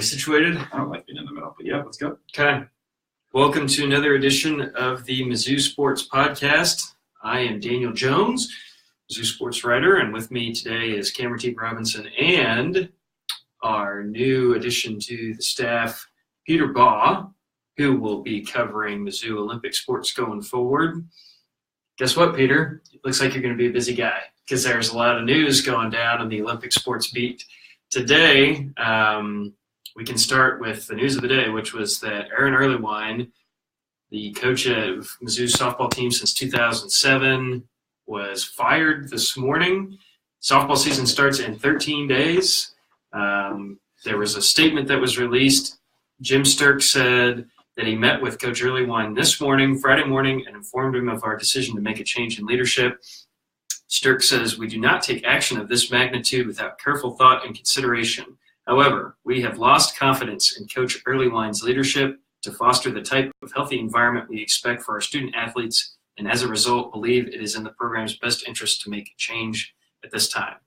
situated? I don't like being in the middle, but yeah, let's go. Okay. Welcome to another edition of the Mizzou Sports Podcast. I am Daniel Jones, Mizzou sports writer, and with me today is Cameron Teague-Robinson and our new addition to the staff, Peter Baugh, who will be covering Mizzou Olympic sports going forward. Guess what, Peter? It looks like you're going to be a busy guy because there's a lot of news going down on the Olympic sports beat today. We can start with the news of the day, which was that Ehren Earleywine, the coach of Mizzou's softball team since 2007, was fired this morning. Softball season starts in 13 days. There was a statement that was released. Jim Sturk said that he met with Coach Earleywine this morning, Friday morning, and informed him of our decision to make a change in leadership. Sturk says, "We do not take action of this magnitude without careful thought and consideration. However, we have lost confidence in Coach Earleywine's leadership to foster the type of healthy environment we expect for our student athletes, and as a result, believe it is in the program's best interest to make a change at this time."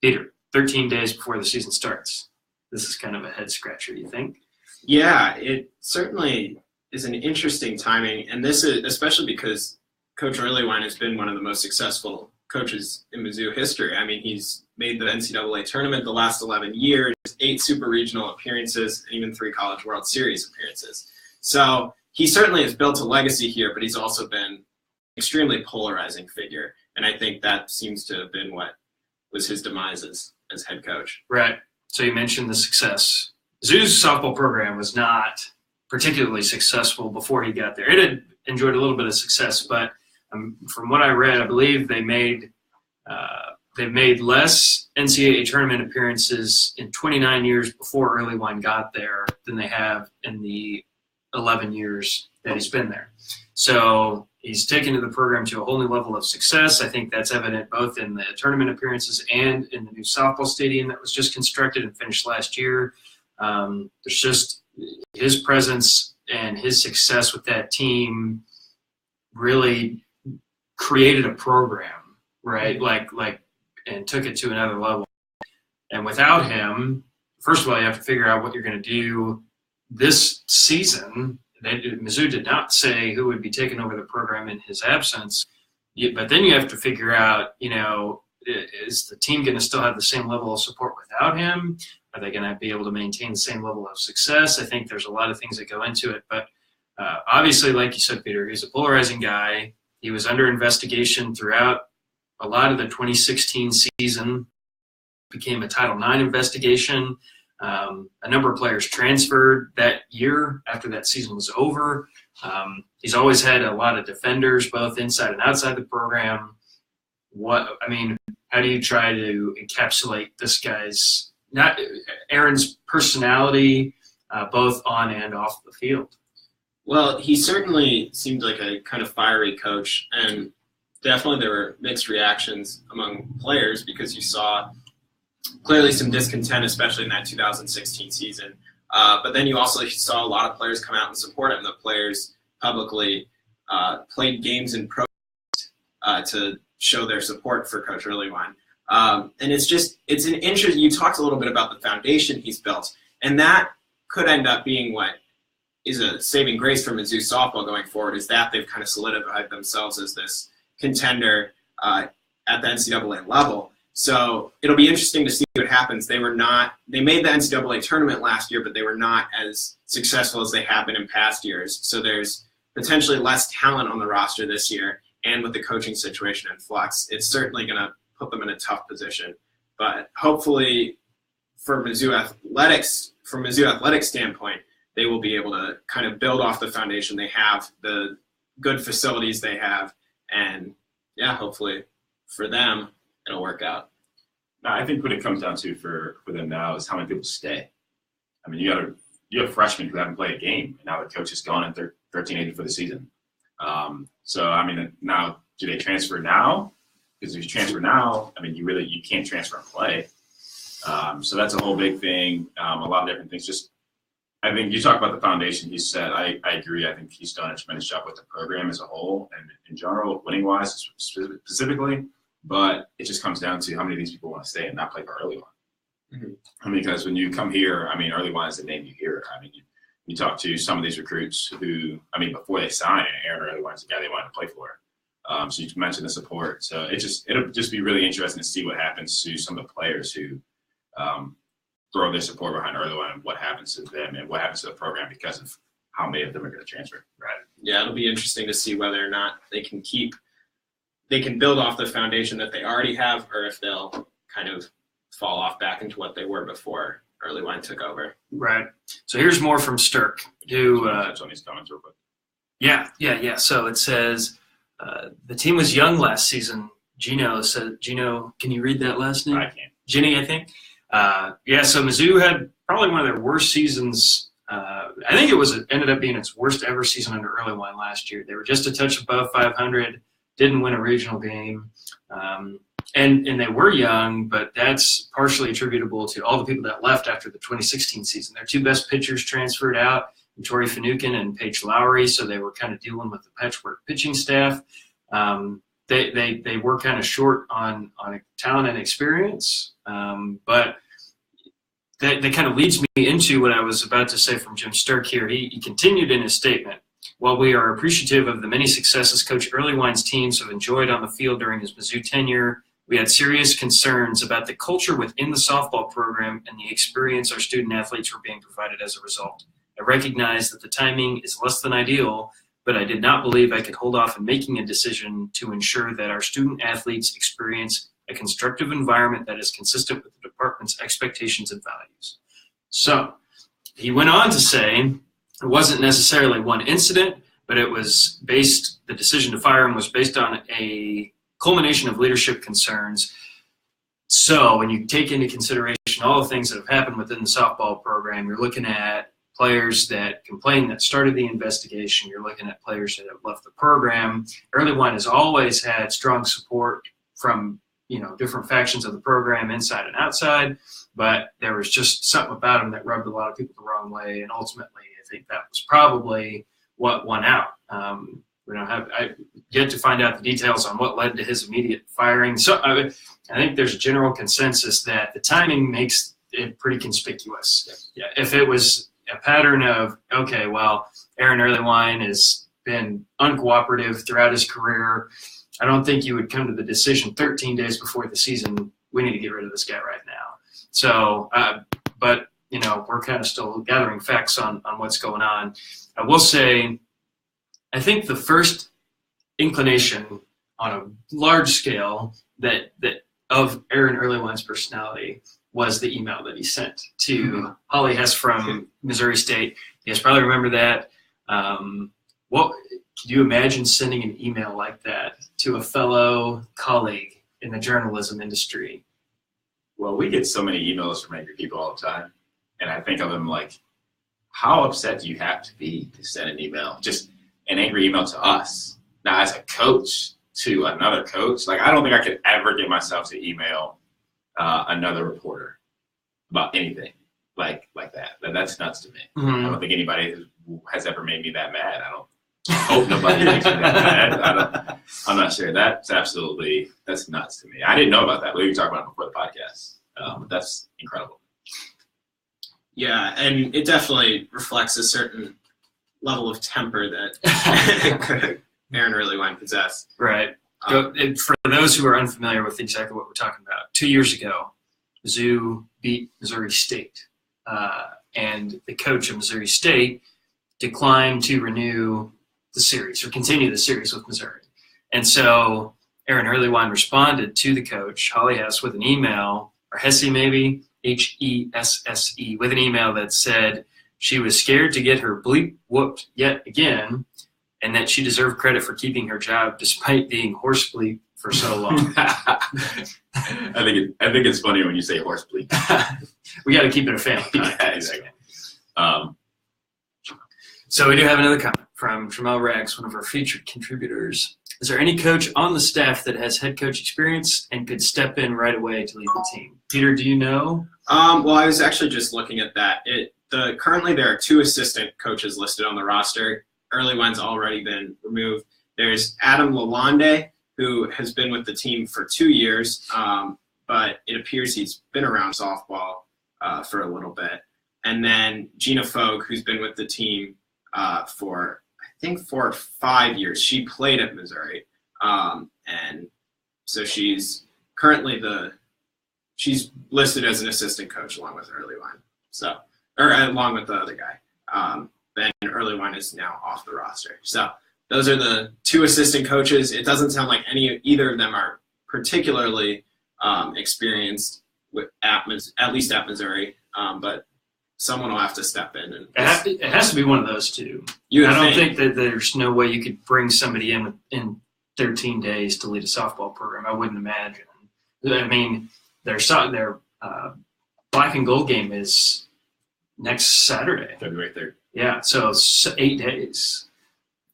Peter, 13 days before the season starts. This is kind of a head-scratcher, you think? Yeah, it certainly is an interesting timing, and this is especially because Coach Earleywine has been one of the most successful coaches in Mizzou history. I mean, he's made the NCAA tournament the last 11 years, 8 super regional appearances, and even 3 College World Series appearances. So he certainly has built a legacy here, but he's also been an extremely polarizing figure, and I think that seems to have been what was his demise as head coach. Right. So you mentioned the success. Mizzou's softball program was not particularly successful before he got there. It had enjoyed a little bit of success, but from what I read, I believe they've made less NCAA tournament appearances in 29 years before Earleywine got there than they have in the 11 years that he's been there. So he's taken the program to a whole new level of success. I think that's evident both in the tournament appearances and in the new softball stadium that was just constructed and finished last year. There's just his presence and his success with that team really created a program, right? And took it to another level. And without him, first of all, you have to figure out what you're going to do this season. Mizzou did not say who would be taking over the program in his absence, but then you have to figure out, is the team going to still have the same level of support without him? Are they going to be able to maintain the same level of success? I think there's a lot of things that go into it, but obviously, like you said, Peter, he's a polarizing guy. He was under investigation throughout a lot of the 2016 season, became a Title IX investigation. A number of players transferred that year after that season was over. He's always had a lot of defenders, both inside and outside the program. How do you try to encapsulate this guy's, not Aaron's personality, both on and off the field? Well, he certainly seemed like a kind of fiery coach, and definitely there were mixed reactions among players because you saw clearly some discontent, especially in that 2016 season. But then you also saw a lot of players come out and support him. The players publicly played games in protest to show their support for Coach Earleywine. And it's an interest. You talked a little bit about the foundation he's built, and that could end up being what is a saving grace for Mizzou softball going forward, is that they've kind of solidified themselves as this contender at the NCAA level. So it'll be interesting to see what happens. They made the NCAA tournament last year, but they were not as successful as they have been in past years. So there's potentially less talent on the roster this year, and with the coaching situation in flux, it's certainly going to put them in a tough position. But hopefully from Mizzou Athletics standpoint, they will be able to kind of build off the foundation they have, the good facilities they have, and hopefully for them, it'll work out. No, I think what it comes down to for them now is how many people stay. I mean, you have freshmen who haven't played a game, and now the coach is gone at 13-80 for the season. Now, do they transfer now? Because if you transfer now, you can't transfer and play. So that's a whole big thing. A lot of different things. I think you talk about the foundation he set. I agree. I think he's done a tremendous job with the program as a whole and in general, winning-wise specifically. But it just comes down to how many of these people want to stay and not play for Earleywine. I mean, because when you come here, I mean, Earleywine is the name you hear. I mean, you talk to some of these recruits who, I mean, before they sign, Ehren Earleywine is the guy they wanted to play for. So you mentioned the support. So it'll just be really interesting to see what happens to some of the players who throw their support behind Earleywine and what happens to them and what happens to the program because of how many of them are going to transfer. Right. Yeah, it'll be interesting to see whether or not they can build off the foundation that they already have, or if they'll kind of fall off back into what they were before Earleywine took over. Right. So here's more from Stirk, who touch on these comments real quick. Yeah. So it says the team was young last season. Gino, can you read that last name? I can. Ginny, I think. So Mizzou had probably one of their worst seasons. I think it ended up being its worst ever season under Earleywine last year. They were just a touch above 500, didn't win a regional game. And they were young, but that's partially attributable to all the people that left after the 2016 season. Their two best pitchers transferred out, Tori Finucane and Paige Lowry, so they were kind of dealing with the patchwork pitching staff. They were kind of short on talent and experience, but that kind of leads me into what I was about to say from Jim Stirk here. He continued in his statement. While we are appreciative of the many successes Coach Earleywine's teams have enjoyed on the field during his Mizzou tenure, we had serious concerns about the culture within the softball program and the experience our student athletes were being provided as a result. I recognize that the timing is less than ideal, but I did not believe I could hold off in making a decision to ensure that our student athletes experience a constructive environment that is consistent with the department's expectations and values. So he went on to say it wasn't necessarily one incident, but the decision to fire him was based on a culmination of leadership concerns. So when you take into consideration all the things that have happened within the softball program, you're looking at players that complained that started the investigation. You're looking at players that have left the program. Earleywine has always had strong support from different factions of the program, inside and outside, but there was just something about him that rubbed a lot of people the wrong way, and ultimately I think that was probably what won out. I've yet to find out the details on what led to his immediate firing. So I think there's a general consensus that the timing makes it pretty conspicuous. Yeah, if it was a pattern of, okay, well, Ehren Earleywine has been uncooperative throughout his career, I don't think you would come to the decision 13 days before the season, we need to get rid of this guy right now. So, but we're kind of still gathering facts on what's going on. I will say, I think the first inclination on a large scale that of Ehren Earleywine's personality was the email that he sent to Holly Hess from Missouri State. You guys probably remember that. Could you imagine sending an email like that to a fellow colleague in the journalism industry? Well, we get so many emails from angry people all the time, and I think of them like, how upset do you have to be to send an email? Just an angry email to us. Now, as a coach to another coach, like I don't think I could ever get myself to email another reporter about anything like that. That's nuts to me. Mm-hmm. I don't think anybody has ever made me that mad. I hope nobody makes me that mad. I'm not sure. That's nuts to me. I didn't know about that. We were talking about it before the podcast. But that's incredible. Yeah, and it definitely reflects a certain level of temper that Ehren Earleywine possessed. Right. For those who are unfamiliar with exactly what we're talking about, 2 years ago, Mizzou beat Missouri State, and the coach of Missouri State declined to renew the series or continue the series with Missouri. And so Ehren Earleywine responded to the coach, Holly Hess, with an email, or Hesse maybe, Hesse, with an email that said she was scared to get her bleep whooped yet again, and that she deserved credit for keeping her job despite being horse bleep for so long. I think it's funny when you say horse bleep. We got to keep it a family. Yeah, exactly. So we do have another comment from Tramel Rags, one of our featured contributors. Is there any coach on the staff that has head coach experience and could step in right away to lead the team? Peter, do you know? Well, I was actually just looking at that. Currently there are 2 assistant coaches listed on the roster. Earleywine's already been removed. There's Adam Lalonde, who has been with the team for 2 years, but it appears he's been around softball for a little bit. And then Gina Fogg, who's been with the team for, I think, 4 or 5 years. She played at Missouri. And so she's currently she's listed as an assistant coach along with Earleywine. So, or along with the other guy. Ben Earleywine is now off the roster. So those are the 2 assistant coaches. It doesn't sound like either of them are particularly experienced at least at Missouri, but someone will have to step in. And it has to be one of those 2. I don't think that there's no way you could bring somebody in 13 days to lead a softball program. I wouldn't imagine. I mean, their black and gold game is next Saturday. February 3rd. Yeah, so it's 8 days.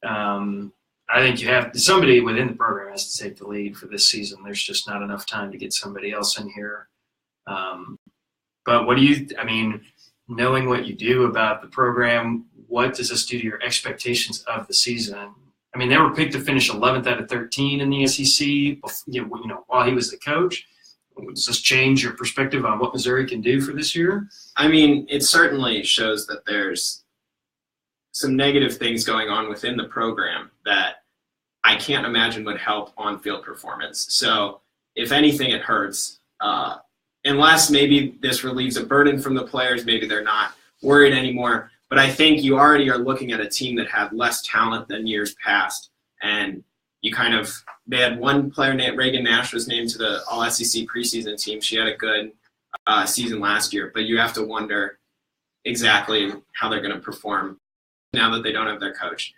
I think you have somebody within the program has to take the lead for this season. There's just not enough time to get somebody else in here. But knowing what you do about the program, what does this do to your expectations of the season? I mean, they were picked to finish 11th out of 13 in the SEC, while he was the coach. Does this change your perspective on what Missouri can do for this year? I mean, it certainly shows that there's some negative things going on within the program that I can't imagine would help on-field performance. So if anything, it hurts. Unless maybe this relieves a burden from the players, maybe they're not worried anymore. But I think you already are looking at a team that had less talent than years past. And they had one player, Reagan Nash, was named to the All-SEC preseason team. She had a good season last year. But you have to wonder exactly how they're going to perform now that they don't have their coach.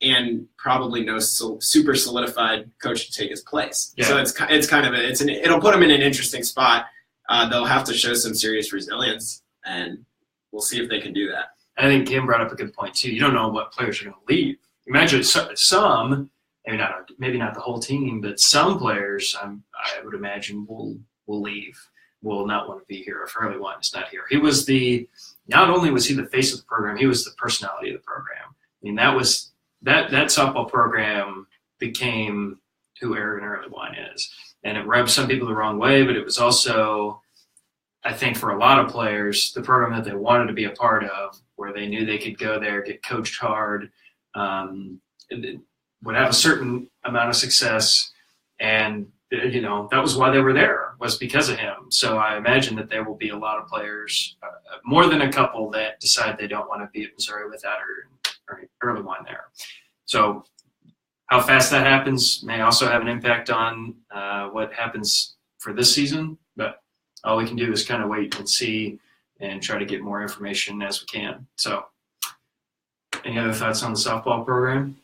And probably no super solidified coach to take his place. Yeah. So it'll put them in an interesting spot. They'll have to show some serious resilience, and we'll see if they can do that. I think Kim brought up a good point too. You don't know what players are going to leave. Imagine some, maybe not the whole team, but some players, I would imagine will leave. Will not want to be here if Earleywine is not here. Not only was he the face of the program, he was the personality of the program. I mean, that softball program became who Ehren Earleywine is. And it rubbed some people the wrong way, but it was also, I think for a lot of players, the program that they wanted to be a part of, where they knew they could go there, get coached hard, would have a certain amount of success. And, that was why they were there, was because of him. So I imagine that there will be a lot of players, more than a couple, that decide they don't want to be at Missouri without Earleywine there. So how fast that happens may also have an impact on what happens for this season. But all we can do is kind of wait and see and try to get more information as we can. So any other thoughts on the softball program?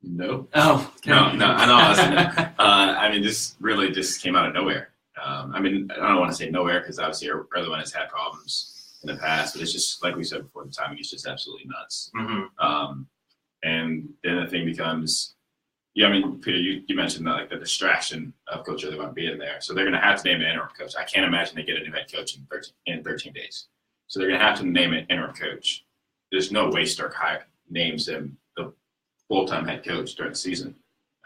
No. Oh, okay. No. I mean, this really just came out of nowhere. I don't want to say nowhere because obviously Earleywine has had problems in the past, but it's just like we said before, the timing is just absolutely nuts. Mm-hmm. And then the thing becomes, Peter, you mentioned that, the distraction of Coach Earleywine being there. So they're going to have to name an interim coach. I can't imagine they get a new head coach in 13 days. So they're going to have to name an interim coach. There's no way Stark names him the full-time head coach during the season.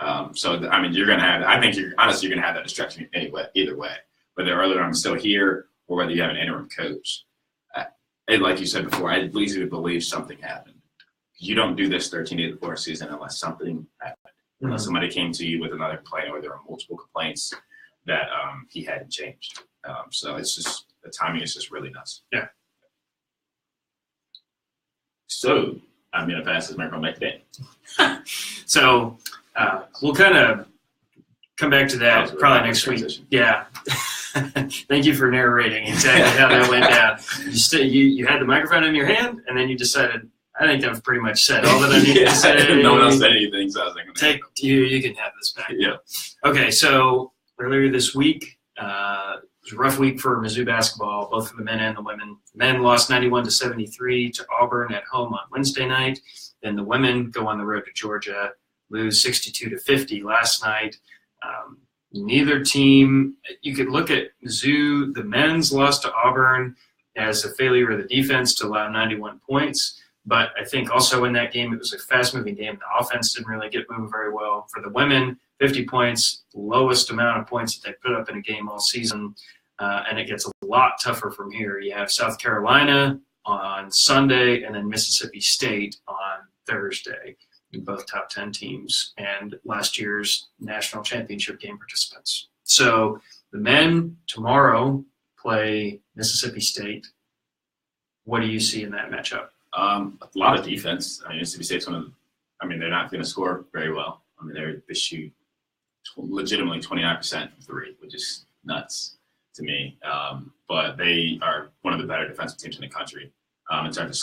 You're going to have. I think you're going to have that distraction anyway, either way. Whether Earleywine is still here or whether you have an interim coach. And like you said before, I easily believe something happened. You don't do this 13 days before a season unless something happened. Mm-hmm. Unless somebody came to you with another complaint or there were multiple complaints that he hadn't changed. So it's just, the timing is just really nuts. Yeah. So I'm going to pass this microphone back today. So we'll kind of come back to that probably next week. Yeah. Thank you for narrating exactly how that went down. You had the microphone in your hand, and then you decided, I think I've pretty much said all that I need to say. No one else said anything, so I was like, you can have this back. Yeah. Okay, so earlier this week, it was a rough week for Mizzou basketball, both for the men and the women. The men lost 91-73 to Auburn at home on Wednesday night. Then the women go on the road to Georgia, lose 62-50 last night. Neither team, you could look at Mizzou, the men's loss to Auburn as a failure of the defense to allow 91 points. But I think also in that game, it was a fast-moving game. The offense didn't really get moving very well. For the women, 50 points, lowest amount of points that they put up in a game all season. and it gets a lot tougher from here. You have South Carolina on Sunday and then Mississippi State on Thursday, both top 10 teams and last year's national championship game participants. So the men tomorrow play Mississippi State. What do you see in that matchup? A lot of defense. I mean, Mississippi State's they're not going to score very well. I mean, they shoot legitimately 29% from three, which is nuts to me. But they are one of the better defensive teams in the country in terms of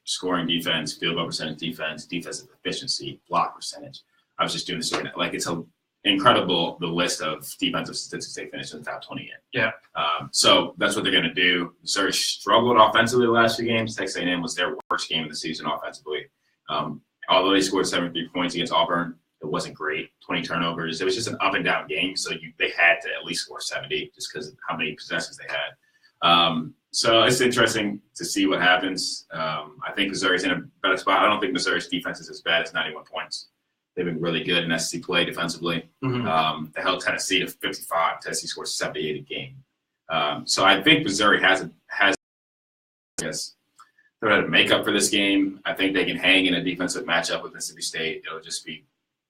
scoring defense, field goal percentage defense, defensive efficiency, block percentage. I was just doing this right now. Like, it's incredible, the list of defensive statistics they finished in the top 20 in. Yeah. So that's what they're going to do. Missouri struggled offensively the last few games. Texas A&M was their worst game of the season offensively. Although they scored 73 points against Auburn, it wasn't great. 20 turnovers. It was just an up and down game. So they had to at least score 70 just because of how many possessions they had. So it's interesting to see what happens. I think Missouri's in a better spot. I don't think Missouri's defense is as bad as 91 points. They've been really good in SEC play defensively. Mm-hmm. They held Tennessee to 55. Tennessee scored 78 a game. So I think Missouri has I guess, they're going to make up for this game. I think they can hang in a defensive matchup with Mississippi State. It'll just be,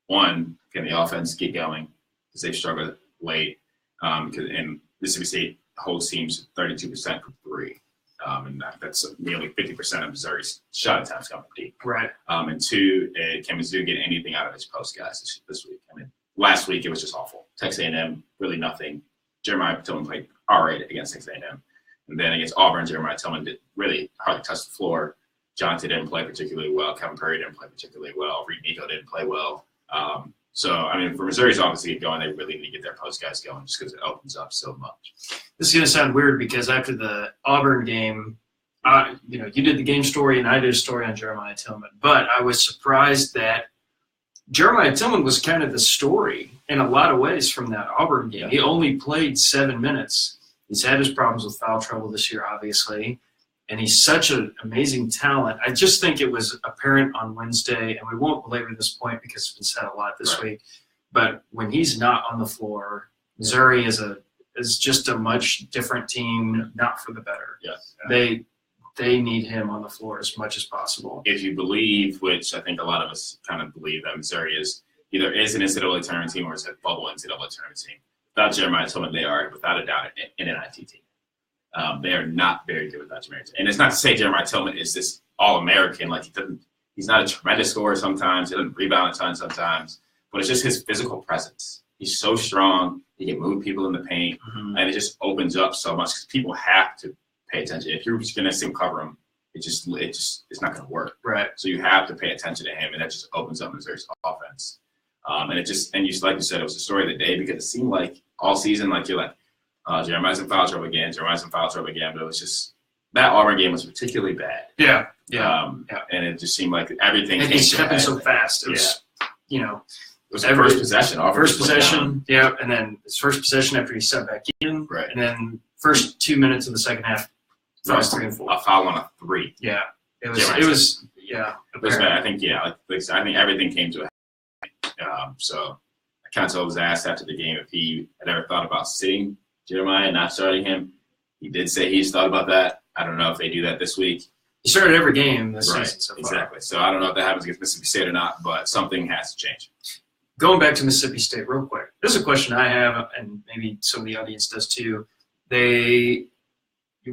one, can the offense keep going because they've struggled late. And Mississippi State holds teams 32% from three. And that's nearly 50% of Missouri's shot attempts coming deep. Right. And two, can Mizzou get anything out of its post guys this week? I mean, last week it was just awful. Texas A&M, really nothing. Jeremiah Tillman played all right against Texas A&M. And then against Auburn, Jeremiah Tillman did really hardly touch the floor. Jonte didn't play particularly well. Kevin Curry didn't play particularly well. Reed Nico didn't play well. For Missouri's offense to get going, they really need to get their post guys going just because it opens up so much. This is going to sound weird because after the Auburn game, you did the game story and I did a story on Jeremiah Tillman. But I was surprised that Jeremiah Tillman was kind of the story in a lot of ways from that Auburn game. Yeah. He only played 7 minutes. He's had his problems with foul trouble this year, obviously. And he's such an amazing talent. I just think it was apparent on Wednesday, and we won't belabor this point because it's been said a lot this week. But when he's not on the floor, Missouri is just a much different team, not for the better. Yes. They need him on the floor as much as possible. If you believe, which I think a lot of us kind of believe, that Missouri is an NCAA tournament team or is a bubble NCAA tournament team. Without Jeremiah Tillman, they are, without a doubt, an NIT team. They are not very good without Jeremiah Tillman. And it's not to say Jeremiah Tillman is this All-American. Like, he's not a tremendous scorer sometimes. He doesn't rebound a ton sometimes. But it's just his physical presence. He's so strong. He can move people in the paint. Mm-hmm. And it just opens up so much because people have to pay attention. If you're just going to assume cover him, it's not going to work. Right. So you have to pay attention to him, and that just opens up Missouri's offense. And like you said, it was the story of the day because it seemed like all season, like you're like, Jeremiah's in foul trouble again. But it was just that Auburn game was particularly bad. Yeah. And it just seemed like everything. And he's happened so fast. It was, it was the first possession. First possession, yeah, and then his first possession after he set back in, right, and then first 2 minutes of the second half, fouls 3 and 4. A foul on a 3. Yeah, it was bad. I think I think everything came to a head. So Counsell was asked after the game if he had ever thought about sitting Jeremiah and not starting him. He did say he's thought about that. I don't know if they do that this week. He started every game this season so far. Exactly. So I don't know if that happens against Mississippi State or not, but something has to change. Going back to Mississippi State real quick, there's a question I have, and maybe some of the audience does too. You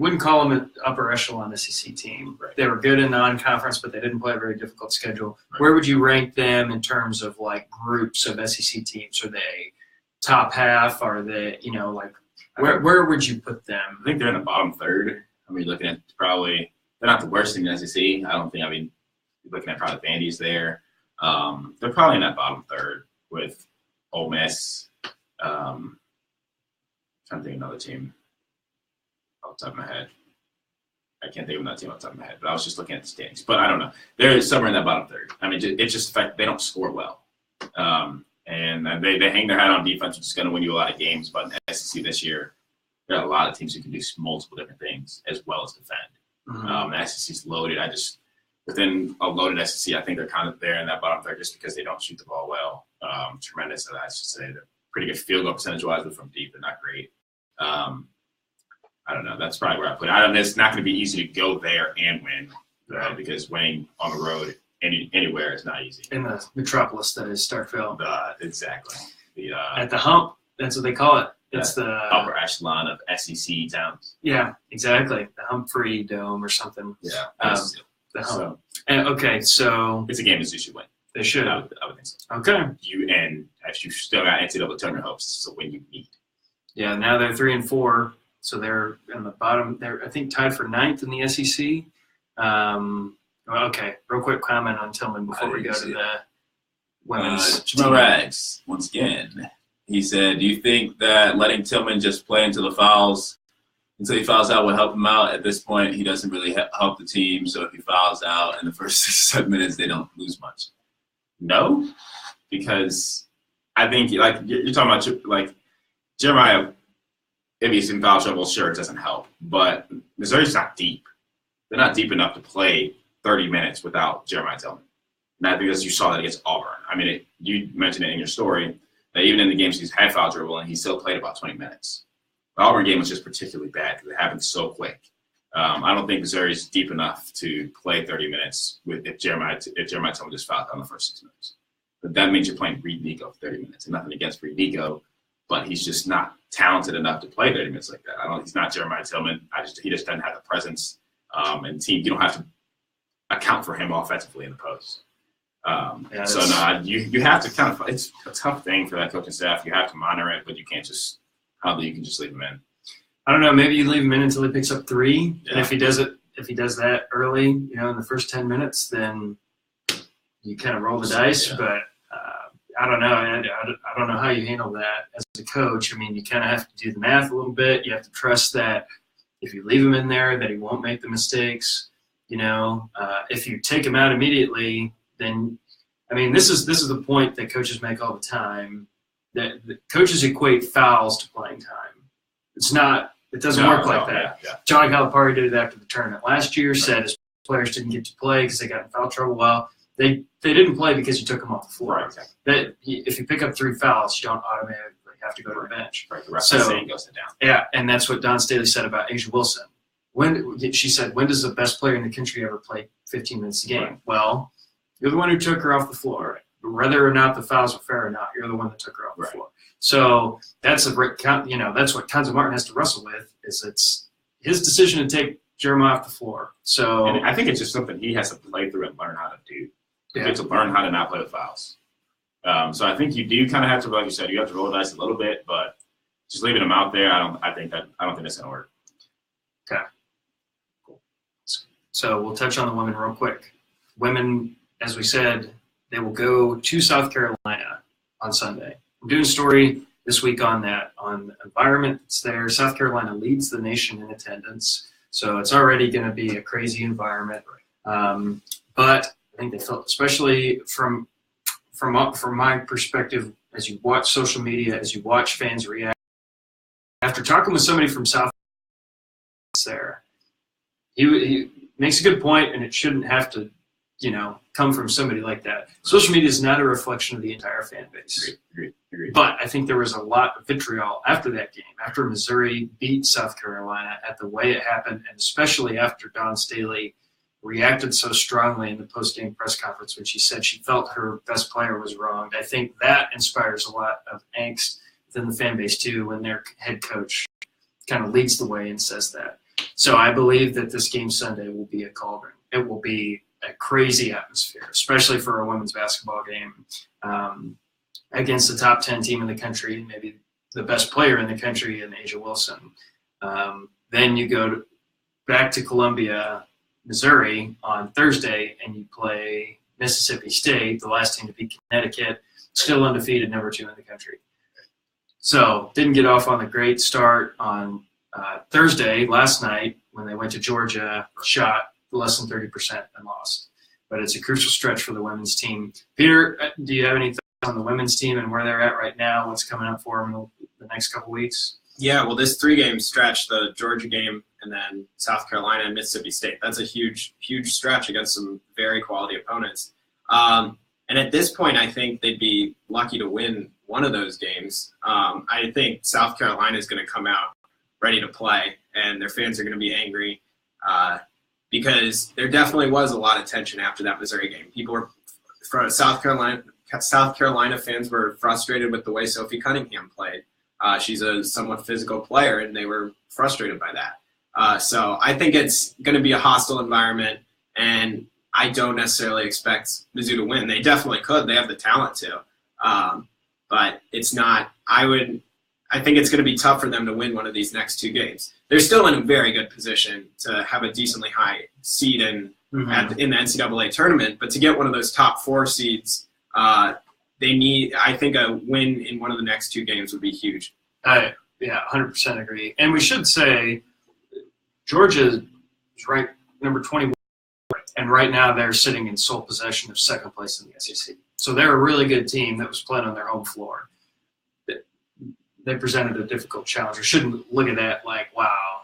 wouldn't call them an upper echelon SEC team. Right. They were good in non-conference, but they didn't play a very difficult schedule. Right. Where would you rank them in terms of like groups of SEC teams? Are they top half? Are they, where would you put them? I think they're in the bottom third. I mean, looking at probably they're not the worst team in the SEC. You're looking at probably Vandy's there. They're probably in that bottom third with Ole Miss. Trying to think of another team off the top of my head. I can't think of another team off the top of my head, but I was just looking at the standings. But I don't know. They're somewhere in that bottom third. I mean, it's just the fact they don't score well. And they hang their hat on defense, which is going to win you a lot of games. But in the SEC this year, there are a lot of teams who can do multiple different things as well as defend. Mm-hmm. The SEC's loaded. Within a loaded SEC, I think they're kind of there in that bottom third just because they don't shoot the ball well. Tremendous, I should say. They're pretty good field goal percentage-wise, but from deep, they're not great. I don't know. That's probably where I put it. I don't know. It's not going to be easy to go there and win, because winning on the road anywhere is not easy. In the metropolis that is Starkville. Exactly. At the hump, that's what they call it. It's the upper echelon of SEC towns. Yeah, exactly. The Humphrey Dome or something. Yeah. The hump. So it's a game Mizzou should win. They should. I would think so. Okay. You still got NCAA tournament hopes. This is a win you need. Yeah. Now they're 3-4, so they're in the bottom. They're, I think, tied for 9th in the SEC. Okay. Real quick comment on Tillman before we go to the women's. Jamal Rags, once again, he said, "Do you think that letting Tillman just play until he fouls out will help him out? At this point, he doesn't really help the team. So if he fouls out in the first 6 or 7 minutes, they don't lose much." No, because I think like you're talking about like Jeremiah. If he's in foul trouble, sure, it doesn't help. But Missouri's not deep. They're not deep enough to play 30 minutes without Jeremiah Tillman. And I think as you saw that against Auburn. I mean, you mentioned it in your story that even in the games he's had foul trouble and he still played about 20 minutes. The Auburn game was just particularly bad because it happened so quick. I don't think Missouri's deep enough to play 30 minutes if Jeremiah Tillman just fouled out in the first 6 minutes. But that means you're playing Reed Nico for 30 minutes. And nothing against Reed Nico, but he's just not talented enough to play 30 minutes like that. He's not Jeremiah Tillman. He just doesn't have the presence. And team, you don't have to account for him offensively in the post. You have to kind of. It's a tough thing for that coaching staff. You have to monitor it, but you can't just. I don't think you can just leave him in. I don't know. Maybe you leave him in until he picks up 3, yeah. And if he does that early, in the first 10 minutes, then you kind of roll the dice. Yeah. But I don't know. I don't know how you handle that as a coach. I mean, you kind of have to do the math a little bit. You have to trust that if you leave him in there, that he won't make the mistakes. If you take him out immediately, then I mean, this is the point that coaches make all the time. That the coaches equate fouls to playing time. It doesn't work like that. Yeah. John Calipari did it after the tournament last year, said his players didn't get to play because they got in foul trouble. Well, they didn't play because you took them off the floor. Right, exactly. That if you pick up 3 fouls, you don't automatically have to go to the bench. Right, the rest of the saying goes down. Yeah, and that's what Don Staley said about Asia Wilson. She said, when does the best player in the country ever play 15 minutes a game? Right. Well, you're the one who took her off the floor. Whether or not the fouls are fair or not, you're the one that took her off the floor. So that's that's what Cuonzo Martin has to wrestle with. It's his decision to take Jeremiah off the floor. So and I think it's just something he has to play through and learn how to do. You have to learn how to not play with fouls. So I think you do kind of have to, like you said, you have to roll the dice a little bit, but just leaving him out there, I don't think that's gonna work. Okay. Cool. So we'll touch on the women real quick. Women, as we said, they will go to South Carolina on Sunday. I'm doing a story this week on that, on the environment that's there. South Carolina leads the nation in attendance, so it's already going to be a crazy environment. But I think they felt, especially from my perspective, as you watch social media, as you watch fans react, after talking with somebody from South there, he makes a good point, and it shouldn't have to come from somebody like that. Social media is not a reflection of the entire fan base. Agreed. But I think there was a lot of vitriol after that game, after Missouri beat South Carolina, at the way it happened, and especially after Dawn Staley reacted so strongly in the post-game press conference when she said she felt her best player was wronged. I think that inspires a lot of angst within the fan base too, when their head coach kind of leads the way and says that. So I believe that this game Sunday will be a cauldron. It will be a crazy atmosphere, especially for a women's basketball game against the top 10 team in the country, maybe the best player in the country in Asia Wilson. Then you go back to Columbia, Missouri on Thursday, and you play Mississippi State, the last team to beat Connecticut, still undefeated, number 2 in the country. So didn't get off on a great start on Thursday, last night, when they went to Georgia, shot less than 30% and lost. But it's a crucial stretch for the women's team. Peter, do you have any thoughts on the women's team and where they're at right now, what's coming up for them the next couple weeks? Yeah, well, this 3-game stretch, the Georgia game and then South Carolina and Mississippi State, that's a huge, huge stretch against some very quality opponents. And at this point, I think they'd be lucky to win one of those games. I think South Carolina is going to come out ready to play. and their fans are going to be angry because there definitely was a lot of tension after that Missouri game. People were from South Carolina fans were frustrated with the way Sophie Cunningham played. She's a somewhat physical player, and they were frustrated by that. So I think it's going to be a hostile environment, and I don't necessarily expect Mizzou to win. They definitely could. They have the talent to. But it's not – I think it's going to be tough for them to win one of these next two games. They're still in a very good position to have a decently high seed in the NCAA tournament, but to get one of those top 4 seeds, they need – I think a win in one of the next two games would be huge. Yeah, 100% agree. And we should say Georgia is ranked number 21, and right now they're sitting in sole possession of second place in the SEC. So they're a really good team that was playing on their home floor. They presented a difficult challenge. We shouldn't look at that like, wow,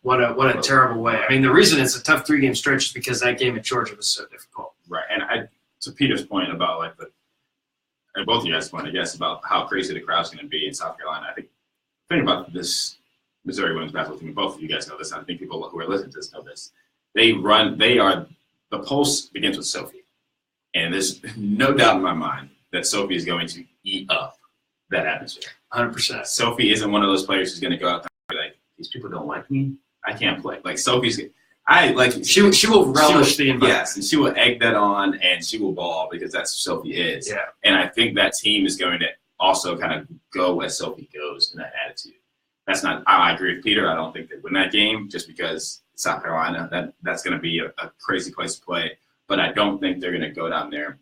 what a terrible way. I mean, the reason it's a tough 3-game stretch is because that game at Georgia was so difficult. Right, and to Peter's point about and both of you guys' point, I guess, about how crazy the crowd's going to be in South Carolina. I think about this Missouri women's basketball team. Both of you guys know this. I think people who are listening to this know this. The pulse begins with Sophie. And there's no doubt in my mind that Sophie is going to eat up that atmosphere. 100%. Sophie isn't one of those players who's going to go out there and be like, these people don't like me. I can't play. Like, Sophie's – she will relish the environment. Yes, and she will egg that on, and she will ball because that's who Sophie is. Yeah. And I think that team is going to also kind of go as Sophie goes in that attitude. That's not – I agree with Peter. I don't think they win that game just because South Carolina, that's going to be a crazy place to play. But I don't think they're going to go down there and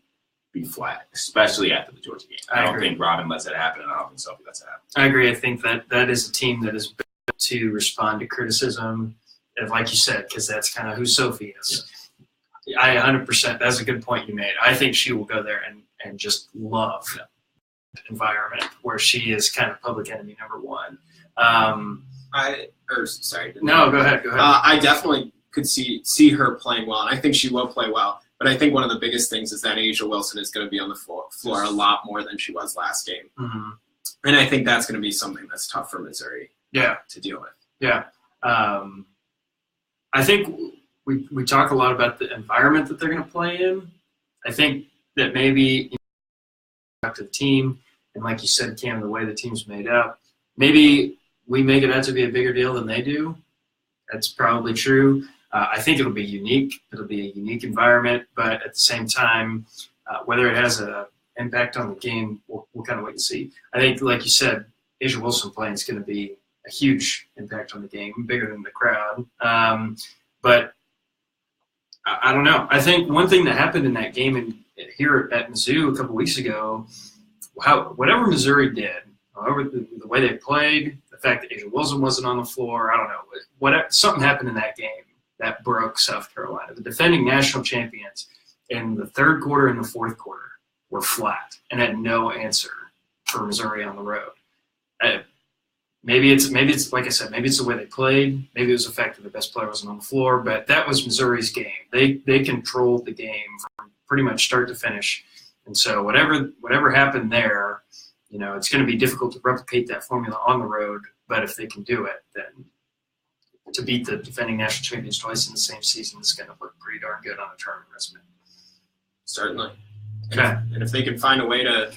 be flat, especially after the Georgia game. I don't think Robin lets that happen, and I don't think Sophie lets that happen. I agree. I think that is a team that is built to respond to criticism, like you said, because that's kind of who Sophie is. Yeah. I 100%. That's a good point you made. I think she will go there and just love the environment where she is kind of public enemy number one. No, go ahead. I definitely could see her playing well, and I think she will play well. But I think one of the biggest things is that A'ja Wilson is going to be on the floor a lot more than she was last game. Mm-hmm. And I think that's going to be something that's tough for Missouri to deal with. Yeah. I think we talk a lot about the environment that they're going to play in. I think that maybe to the team, and like you said, Cam, the way the team's made up, maybe we make it out to be a bigger deal than they do. That's probably true. I think it'll be unique. It'll be a unique environment, but at the same time, whether it has an impact on the game, we'll kind of wait and see. I think, like you said, A'ja Wilson playing is going to be a huge impact on the game, bigger than the crowd. But I don't know. I think one thing that happened in that game here at Mizzou a couple weeks ago, whatever Missouri did, however the way they played, the fact that A'ja Wilson wasn't on the floor, I don't know. Something happened in that game that broke South Carolina. The defending national champions in the third quarter and the fourth quarter were flat and had no answer for Missouri on the road. Maybe it's like I said, maybe it's the way they played. Maybe it was the fact that the best player wasn't on the floor, but that was Missouri's game. They controlled the game from pretty much start to finish. And so whatever happened there, it's going to be difficult to replicate that formula on the road, but if they can do it, then to beat the defending national champions twice in the same season is going to look pretty darn good on a tournament resume. Certainly. Okay. And if they can find a way to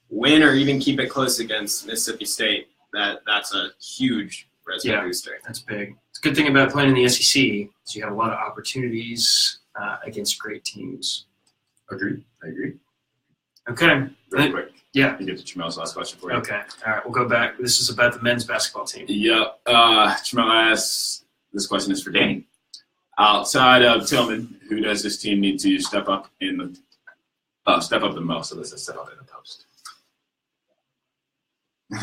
win or even keep it close against Mississippi State, that's a huge resume booster. That's big. It's a good thing about playing in the SEC is you have a lot of opportunities against great teams. Agreed. I agree. Okay. Real quick. Yeah. You get to Tramel's last question for you. Okay. All right. We'll go back. This is about the men's basketball team. Yep. Tramel asks, this question is for Danny. Outside of Tillman, who does this team need to step up the most? So let's just step up in the post.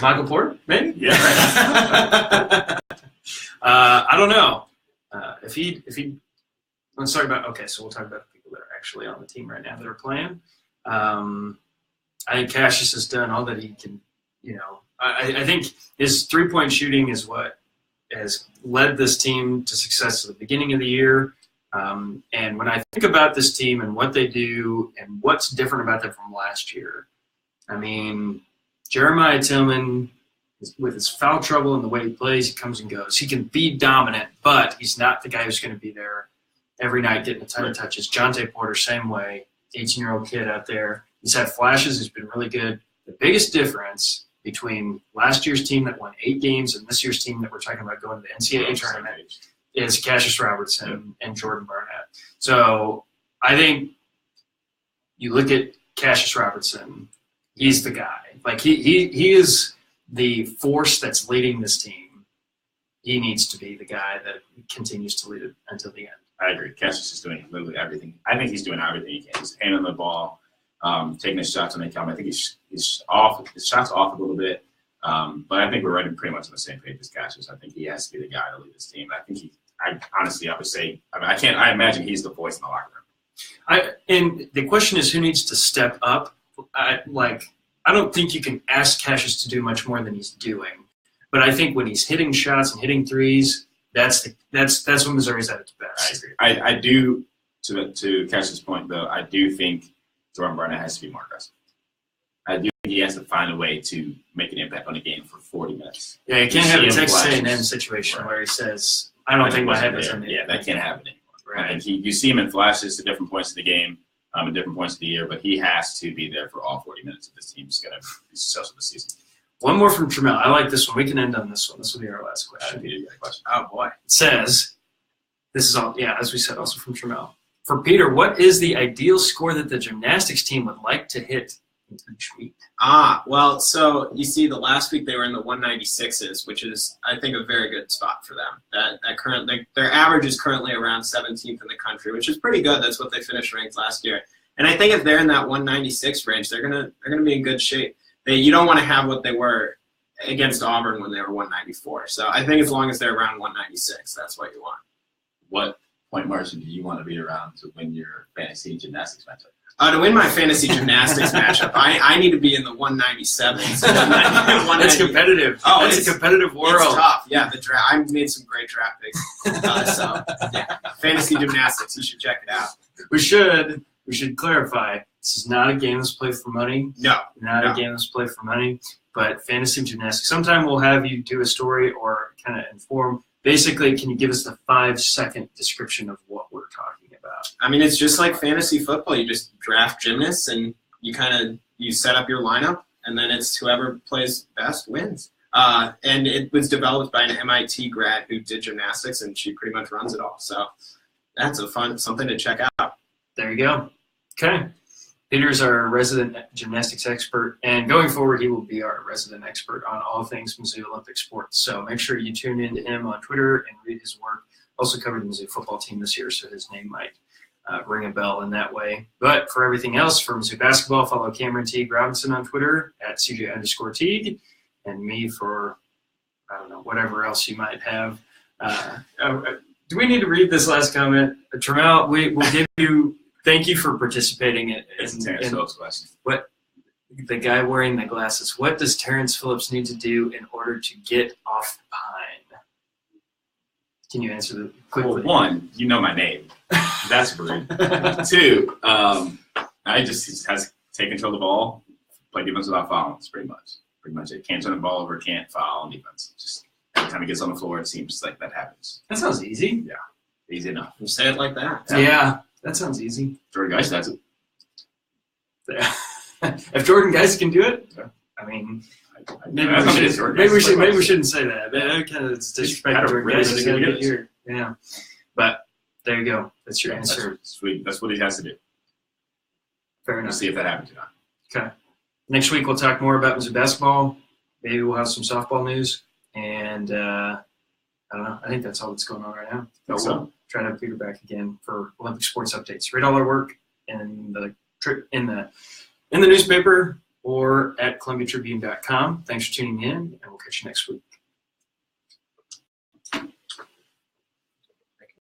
Michael Porter, maybe? Yeah. I don't know. If he let's talk about, okay, so we'll talk about the people that are actually on the team right now that are playing. I think Cassius has done all that he can, I think his three-point shooting is what has led this team to success at the beginning of the year. And when I think about this team and what they do and what's different about them from last year, I mean, Jeremiah Tillman with his foul trouble and the way he plays, he comes and goes. He can be dominant, but he's not the guy who's going to be there every night getting a ton of touches. Jonte Porter, same way, 18-year-old kid out there. He's had flashes. He's been really good. The biggest difference between last year's team that won 8 games and this year's team that we're talking about going to the NCAA tournament is Cassius Robertson and Jordan Barnett. So I think you look at Cassius Robertson, he's the guy. Like he is the force that's leading this team. He needs to be the guy that continues to lead it until the end. I agree. Cassius is doing literally everything. I think he's doing everything he can. He's handling the ball, taking his shots when they come. I think he's off. His shot's off a little bit, but I think we're right pretty much on the same page as Cassius. I think he has to be the guy to lead this team. I think I would say. I imagine he's the voice in the locker room. And the question is, who needs to step up? I don't think you can ask Cassius to do much more than he's doing, but I think when he's hitting shots and hitting threes, that's when Missouri's at its best. I agree. I do. To Cassius' point, though, I do think Jordan Barnett has to be more aggressive. I do think he has to find a way to make an impact on the game for 40 minutes. Yeah, you can't have a Texas A&M situation where he says, "I don't think my head was in there." Yeah, that can't happen anymore. Right. And you see him in flashes at different points of the game, at different points of the year, but he has to be there for all 40 minutes if this team's going to be successful this season. One more from Tramel. I like this one. We can end on this one. This will be our last question. Oh, boy. It says, this is all, as we said, also from Tramel. For Peter, what is the ideal score that the gymnastics team would like to hit each week? Well, so you see the last week they were in the 196s, which is, I think, a very good spot for them. Their average is currently around 17th in the country, which is pretty good. That's what they finished ranked last year. And I think if they're in that 196 range, they're gonna be in good shape. You don't want to have what they were against Auburn when they were 194. So I think as long as they're around 196, that's what you want. What point margin do you want to be around to win your fantasy gymnastics matchup? To win my fantasy gymnastics matchup, I need to be in the 197s. That's competitive. Oh, it's a competitive world. It's tough. Yeah, I made some great draft picks. Fantasy gymnastics, you should check it out. We should clarify. This is not a game that's played for money. No. Not a game that's played for money, but fantasy gymnastics. Sometime we'll have you do a story or kind of inform. Basically, can you give us the 5-second description of what we're talking about? I mean, it's just like fantasy football. You just draft gymnasts and you set up your lineup, and then it's whoever plays best wins. And it was developed by an MIT grad who did gymnastics, and she pretty much runs it all. So that's something to check out. There you go. Okay. Peter's our resident gymnastics expert, and going forward, he will be our resident expert on all things Mizzou Olympic sports. So make sure you tune in to him on Twitter and read his work. Also covered the Mizzou football team this year, so his name might ring a bell in that way. But for everything else, for Mizzou basketball, follow Cameron Teague-Robinson on Twitter at CJ_Teague, and me for, I don't know, whatever else you might have. Do we need to read this last comment? Tramel, we'll give you. Thank you for participating in what the guy wearing the glasses. What does Terrence Phillips need to do in order to get off Pine? Can you answer the quickly? Well, one, you know my name. That's rude. 2, I just has take control of the ball, play defense without fouling. It's pretty much it. Can't turn the ball over, can't foul on defense. Just every time he gets on the floor, it seems like that happens. That sounds easy. Yeah, easy enough. You say it like that. Yeah. That sounds easy. Jordan Geist does it. Yeah. If Jordan Geist can do it, I mean, maybe we shouldn't say that. That kind of disrespect Jordan Geist. Here. Yeah, but there you go. That's your answer. Sweet. That's what he has to do. Fair enough. We'll see if that happens or not. Okay. Next week we'll talk more about Mizzou basketball. Maybe we'll have some softball news, and I don't know. I think that's all that's going on right now. We'll try to have Peter back again for Olympic sports updates. Read all our work in the newspaper or at ColumbiaTribune.com. Thanks for tuning in, and we'll catch you next week.